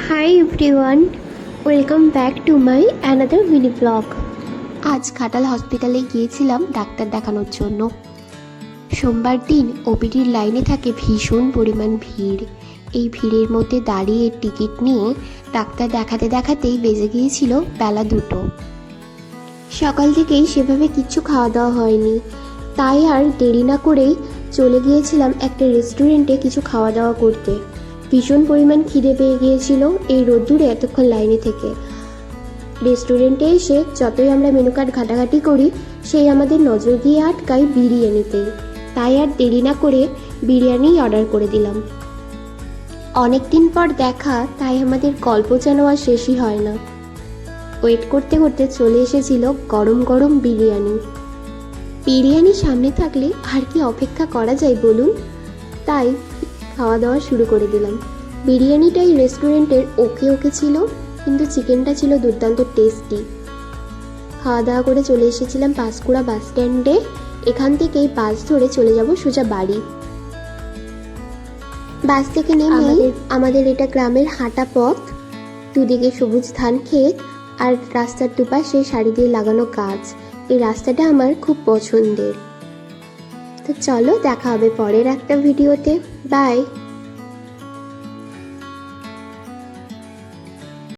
Hi everyone, welcome back to my another mini vlog. আজ ঘাটাল হসপিটালে গিয়েছিলাম ডাক্তার দেখানোর জন্য। সোমবার দিন ওপিডির লাইনে থাকে ভীষণ পরিমাণ ভিড়। এই ভিড়ের মধ্যে দাঁড়িয়ে টিকিট নিয়ে ডাক্তার দেখাতে দেখাতেই বেজে গিয়েছিল বেলা 2টো। সকাল থেকেই সেভাবে কিচ্ছু খাওয়া দাওয়া হয়নি, তাই আর দেরি না করেই চলে গিয়েছিলাম একটা রেস্টুরেন্টে কিছু খাওয়া দাওয়া করতে। ভীষণ পরিমাণ খিদে পেয়ে গিয়েছিল এই রোদ্দুরে এতক্ষণ লাইনে থেকে। রেস্টুরেন্টে এসে যতই আমরা মেনু কার্ড ঘাটাঘাটি করি, সেই আমাদের নজর গিয়ে আটকায় বিরিয়ানিতেই। তাই আর দেরি না করে বিরিয়ানি অর্ডার করে দিলাম। অনেক দিন পর দেখা, তাই আমাদের গল্প যেন আর শেষই হয় না। ওয়েট করতে করতে চলে এসেছিল গরম গরম বিরিয়ানি। বিরিয়ানি সামনে থাকলে আর কি অপেক্ষা করা যায় বলুন। তাই খাওয়া দাওয়া শুরু করে দিলাম। বিরিয়ানিটাই রেস্টুরেন্টের ওকে ছিল, কিন্তু চিকেনটা ছিল দুর্দান্ত টেস্টি। খাওয়া দাওয়া করে চলে এসেছিলাম পাঁশকুড়া বাস স্ট্যান্ডে। এখান থেকেই বাস ধরে চলে যাব সোজা বাড়ি। বাস থেকে নেমে আমাদের এটা গ্রামের হাঁটা পথ, দুদিকে সবুজ ধান ক্ষেত আর রাস্তার দুপাশে সারি দিয়ে লাগানো গাছ। এই রাস্তাটা আমার খুব পছন্দের। তো চলো, দেখা হবে পরের একটা ভিডিওতে। বাই।